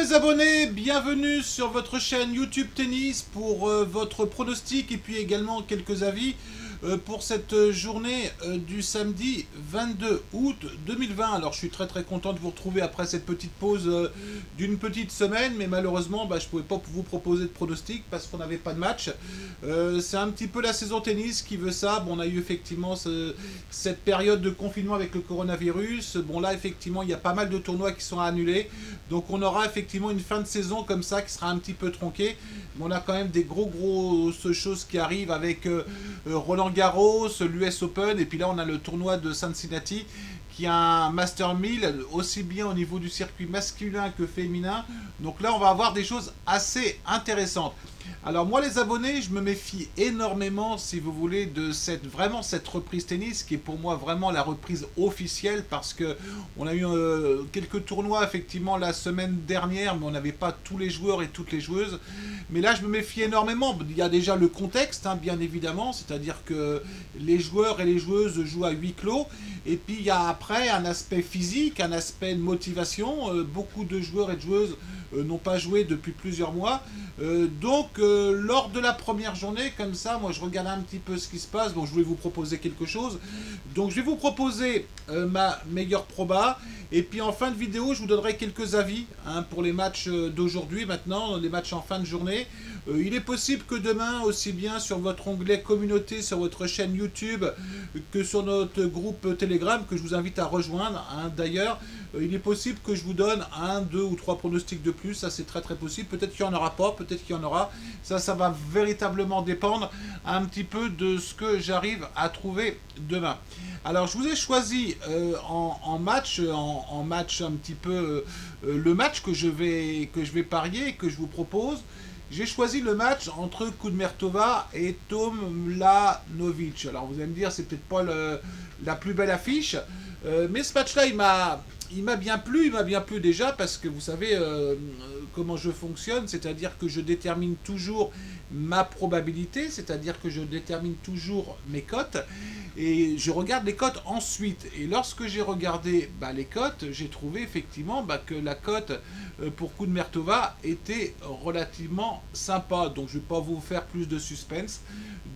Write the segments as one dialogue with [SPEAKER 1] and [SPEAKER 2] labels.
[SPEAKER 1] les abonnés, bienvenue sur votre chaîne YouTube Tennis pour votre pronostic et puis également quelques avis pour cette journée du samedi 22 août 2020. Alors je suis très content de vous retrouver après cette petite pause d'une petite semaine, mais malheureusement je ne pouvais pas vous proposer de pronostic parce qu'on n'avait pas de match. C'est un petit peu la saison tennis qui veut ça. Bon, on a eu effectivement cette période de confinement avec le coronavirus. Bon là effectivement il y a pas mal de tournois qui sont annulés. Donc on aura effectivement une fin de saison comme ça qui sera un petit peu tronquée. Mais on a quand même des grosses choses qui arrivent avec Roland Garros, l'US Open, et puis là on a le tournoi de Cincinnati qui a un Master 1000 aussi bien au niveau du circuit masculin que féminin. Donc là on va avoir des choses assez intéressantes. Alors moi les abonnés, je me méfie énormément si vous voulez de cette reprise tennis qui est pour moi vraiment la reprise officielle parce que on a eu quelques tournois effectivement la semaine dernière mais on n'avait pas tous les joueurs et toutes les joueuses. Mais là je me méfie énormément. Il y a déjà le contexte bien évidemment, c'est-à-dire que les joueurs et les joueuses jouent à huis clos et puis il y a après un aspect physique, un aspect de motivation. Beaucoup de joueurs et de joueuses n'ont pas joué depuis plusieurs mois. Donc lors de la première journée, comme ça, moi je regarde un petit peu ce qui se passe. Bon, je voulais vous proposer quelque chose. Donc je vais vous proposer ma meilleure proba. Et puis en fin de vidéo, je vous donnerai quelques avis pour les matchs d'aujourd'hui maintenant, les matchs en fin de journée. Il est possible que demain, aussi bien sur votre onglet communauté, sur votre chaîne YouTube, que sur notre groupe Telegram, que je vous invite à rejoindre. D'ailleurs, il est possible que je vous donne 1, 2 ou 3 pronostics de plus. Ça, c'est très possible. Peut-être qu'il n'y en aura pas, peut-être qu'il y en aura. Ça va véritablement dépendre un petit peu de ce que j'arrive à trouver demain. Alors, je vous ai choisi en match un petit peu le match que je vais parier et que je vous propose. J'ai choisi le match entre Kudermetova et Tomljanovic. Alors vous allez me dire, c'est peut-être pas la plus belle affiche, mais ce match-là, il m'a bien plu déjà parce que vous savez comment je fonctionne, c'est-à-dire que je détermine toujours ma probabilité, c'est-à-dire que je détermine toujours mes cotes et je regarde les cotes ensuite. Et lorsque j'ai regardé les cotes, j'ai trouvé effectivement que la cote pour Kudermetova était relativement sympa. Donc je ne vais pas vous faire plus de suspense.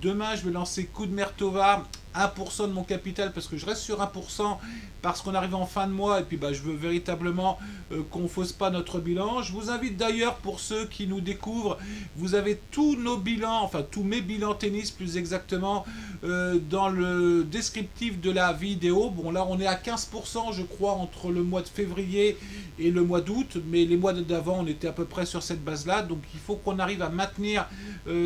[SPEAKER 1] Demain, je vais lancer Kudermetova 1% de mon capital parce que je reste sur 1% parce qu'on arrive en fin de mois et puis je veux véritablement qu'on ne fausse pas notre bilan. Je vous invite d'ailleurs, pour ceux qui nous découvrent, vous avez tous nos bilans, enfin tous mes bilans tennis plus exactement dans le descriptif de la vidéo. Bon là on est à 15% je crois entre le mois de février et le mois d'août, mais les mois d'avant on était à peu près sur cette base là, donc il faut qu'on arrive à maintenir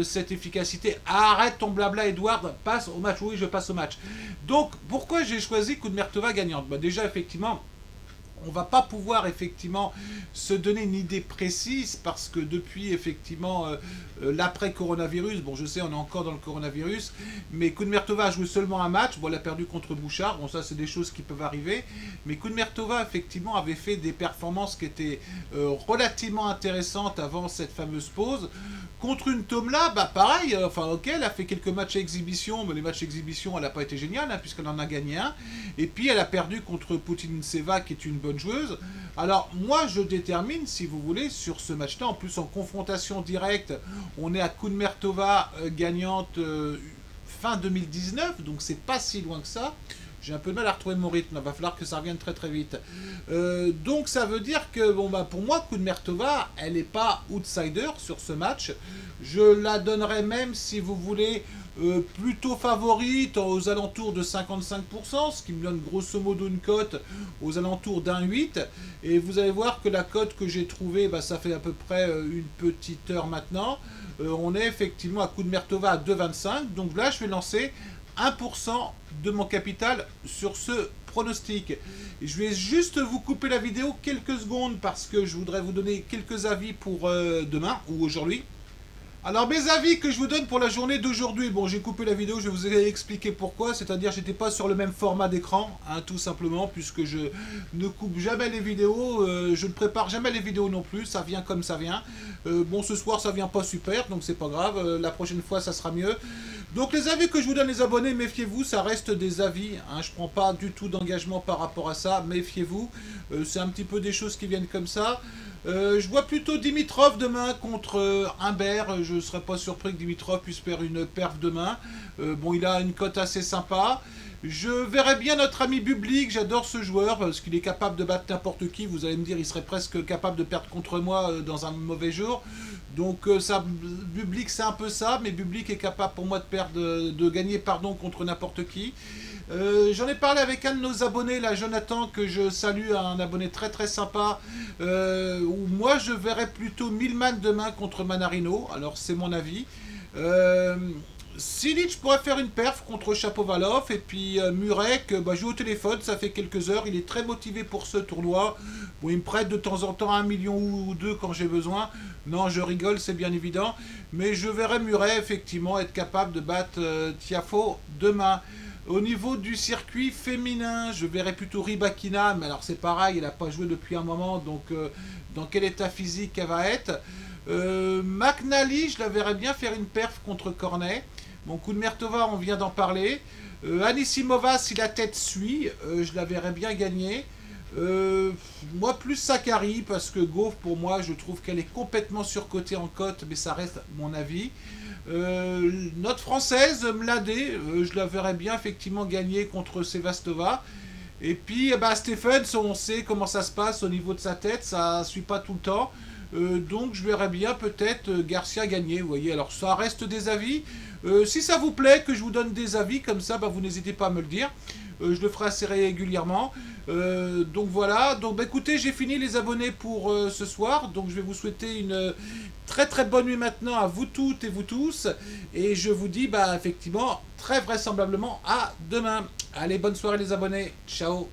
[SPEAKER 1] cette efficacité. Arrête ton blabla Edouard, passe au match. Oui, je passe au match. Donc pourquoi j'ai choisi Kudermetova gagnante? Déjà effectivement on va pas pouvoir effectivement se donner une idée précise parce que depuis effectivement l'après-coronavirus, bon je sais on est encore dans le coronavirus, mais Kudermetova a joué seulement un match, bon elle a perdu contre Bouchard, bon ça c'est des choses qui peuvent arriver, mais Kudermetova effectivement avait fait des performances qui étaient relativement intéressantes avant cette fameuse pause. Contre une Tomla, pareil, ok, elle a fait quelques matchs à exhibition, mais les matchs exhibition, elle n'a pas été géniale, puisqu'elle en a gagné un. Et puis elle a perdu contre Putintseva, qui est une bonne joueuse. Alors moi, je détermine, si vous voulez, sur ce match-là, en plus en confrontation directe, on est à Kudermetova gagnante fin 2019, donc c'est pas si loin que ça. J'ai un peu de mal à retrouver mon rythme, il va falloir que ça revienne très vite. Donc ça veut dire que pour moi, Kudermetova, elle n'est pas outsider sur ce match. Je la donnerais même, si vous voulez, plutôt favorite aux alentours de 55%, ce qui me donne grosso modo une cote aux alentours d'1,8. Et vous allez voir que la cote que j'ai trouvée, ça fait à peu près une petite heure maintenant. On est effectivement à Kudermetova à 2,25. Donc là, je vais lancer 1% de mon capital sur ce pronostic. Et je vais juste vous couper la vidéo quelques secondes parce que je voudrais vous donner quelques avis pour demain ou aujourd'hui. Alors mes avis que je vous donne pour la journée d'aujourd'hui, bon j'ai coupé la vidéo, je vais vous expliquer pourquoi, c'est-à-dire j'étais pas sur le même format d'écran, tout simplement, puisque je ne coupe jamais les vidéos, je ne prépare jamais les vidéos non plus, ça vient comme ça vient. Bon ce soir ça vient pas super, donc c'est pas grave, la prochaine fois ça sera mieux. Donc les avis que je vous donne les abonnés, méfiez-vous, ça reste des avis, je prends pas du tout d'engagement par rapport à ça, méfiez-vous, c'est un petit peu des choses qui viennent comme ça. Je vois plutôt Dimitrov demain contre Humbert. Je ne serais pas surpris que Dimitrov puisse faire une perf demain. Bon, il a une cote assez sympa. Je verrais bien notre ami Bublik, j'adore ce joueur parce qu'il est capable de battre n'importe qui. Vous allez me dire, il serait presque capable de perdre contre moi dans un mauvais jour. Donc ça, Bublik c'est un peu ça, mais Bublik est capable pour moi de perdre, de gagner pardon contre n'importe qui. J'en ai parlé avec un de nos abonnés, là, Jonathan, que je salue, un abonné très très sympa. Où moi je verrais plutôt Milman demain contre Manarino. Alors c'est mon avis. Euh, Silic pourrait faire une perf contre Chapovalov et puis Murek, bah, joue au téléphone, ça fait quelques heures, il est très motivé pour ce tournoi. Bon, il me prête de temps en temps 1 million ou 2 quand j'ai besoin. Non, je rigole, c'est bien évident. Mais je verrais Murray effectivement être capable de battre Tiafoe demain. Au niveau du circuit féminin, je verrais plutôt Rybakina, mais alors c'est pareil, elle n'a pas joué depuis un moment, donc dans quel état physique elle va être. McNally, je la verrais bien faire une perf contre Cornet. Mon coup de Mertova, on vient d'en parler. Anisimova, si la tête suit, je la verrais bien gagner. Moi, plus Sakari, parce que Gauff, pour moi, je trouve qu'elle est complètement surcotée en cote, mais ça reste mon avis. Notre française, Mladé, je la verrais bien effectivement gagner contre Sevastova. Et puis, eh ben, Stephens, on sait comment ça se passe au niveau de sa tête, ça ne suit pas tout le temps. Donc je verrais bien peut-être Garcia gagner, vous voyez. Alors ça reste des avis. Si ça vous plaît que je vous donne des avis comme ça, bah, vous n'hésitez pas à me le dire. Je le ferai assez régulièrement. Donc voilà. Donc bah, écoutez, j'ai fini les abonnés pour ce soir. Donc je vais vous souhaiter une très très bonne nuit maintenant à vous toutes et vous tous. Et je vous dis bah effectivement très vraisemblablement à demain. Allez, bonne soirée les abonnés. Ciao.